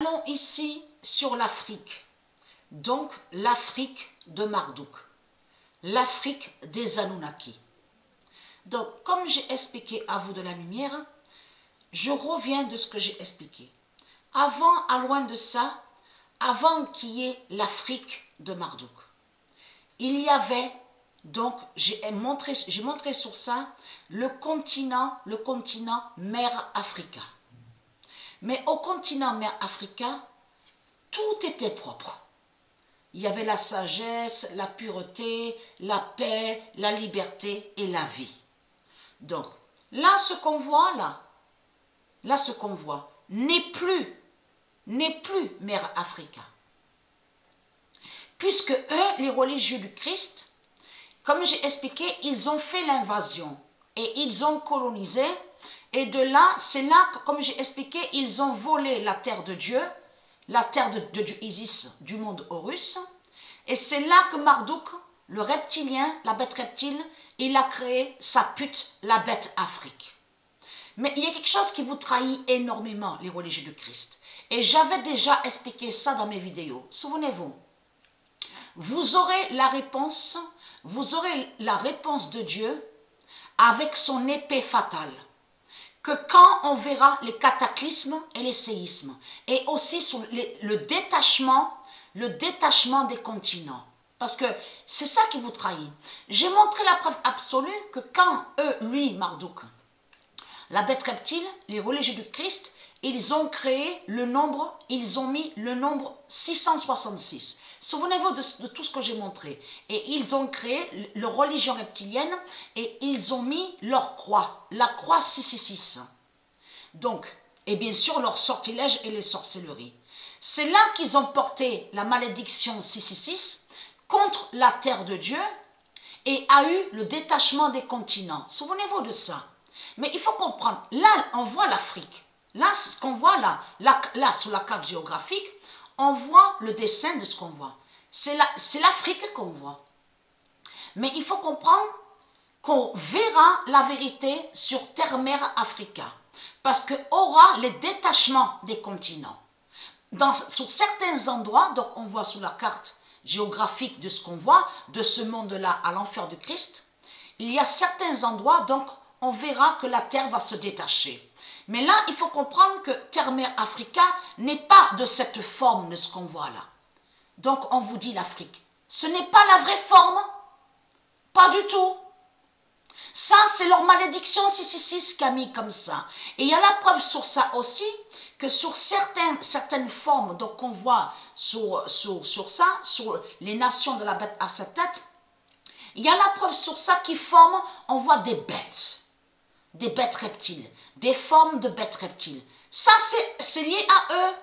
Allons ici sur l'Afrique, donc l'Afrique de Marduk, l'Afrique des Anunnaki. Donc, comme j'ai expliqué à vous de la lumière, je reviens de ce que j'ai expliqué. Avant, à loin de ça, avant qu'il y ait l'Afrique de Marduk, il y avait, donc, j'ai montré sur ça, le continent mer Africa. Mais au continent mer Africa, tout était propre. Il y avait la sagesse, la pureté, la paix, la liberté et la vie. Donc, là, ce qu'on voit, ce qu'on voit, n'est plus mer Africa. Puisque eux, les religieux du Christ, comme j'ai expliqué, ils ont fait l'invasion et ils ont colonisé. Et de là, c'est là que, comme j'ai expliqué, ils ont volé la terre de Dieu, la terre de Dieu Isis, du monde Horus. Et c'est là que Marduk, le reptilien, la bête reptile, il a créé sa pute, la bête Afrique. Mais il y a quelque chose qui vous trahit énormément, les religieux du Christ. Et j'avais déjà expliqué ça dans mes vidéos. Souvenez-vous, vous aurez la réponse de Dieu avec son épée fatale. Que quand on verra les cataclysmes et les séismes, et aussi sur le détachement des continents. Parce que c'est ça qui vous trahit. J'ai montré la preuve absolue que quand Marduk, la bête reptile, les religieux du Christ, ils ont créé le nombre, ils ont mis le nombre 666. Souvenez-vous de tout ce que j'ai montré. Et ils ont créé leur religion reptilienne et ils ont mis leur croix, la croix 666. Donc, et bien sûr leur sortilège et les sorcelleries. C'est là qu'ils ont porté la malédiction 666 contre la terre de Dieu et a eu le détachement des continents. Souvenez-vous de ça. Mais il faut comprendre, là on voit l'Afrique. Là, ce qu'on voit là, sur la carte géographique, on voit le dessin de ce qu'on voit. C'est l'Afrique qu'on voit. Mais il faut comprendre qu'on verra la vérité sur Terre-Mer Africa. Parce qu'il aura les détachements des continents. Sur certains endroits, donc on voit sur la carte géographique de ce qu'on voit, de ce monde-là à l'enfer du Christ, il y a certains endroits, donc on verra que la terre va se détacher. Mais là, il faut comprendre que Terre-Mer Africa n'est pas de cette forme de ce qu'on voit là. Donc on vous dit l'Afrique. Ce n'est pas la vraie forme. Pas du tout. Ça, c'est leur malédiction 666 qui a mis comme ça. Et il y a la preuve sur ça aussi, que sur certaines formes qu'on voit sur les nations de la bête à sa tête, il y a la preuve sur ça qui forme, on voit des bêtes reptiles, des formes de bêtes reptiles. Ça, c'est lié à eux,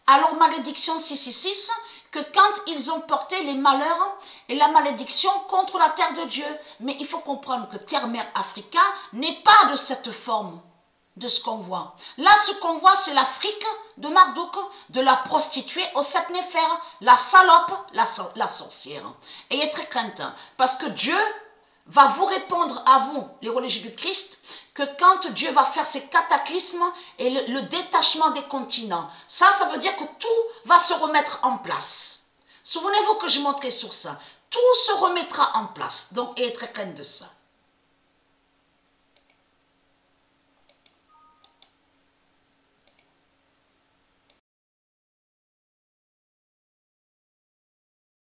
à leur malédiction 666, que quand ils ont porté les malheurs et la malédiction contre la terre de Dieu. Mais il faut comprendre que Terre-Mer Africa n'est pas de cette forme de ce qu'on voit. Là, ce qu'on voit, c'est l'Afrique de Marduk, de la prostituée au sept néphères, la salope, la sorcière. Ayez très crainte, parce que Dieu va vous répondre à vous, les religieux du Christ, que quand Dieu va faire ses cataclysmes et le détachement des continents, ça veut dire que tout va se remettre en place. Souvenez-vous que j'ai montré sur ça. Tout se remettra en place. Donc, ayez très crainte de ça.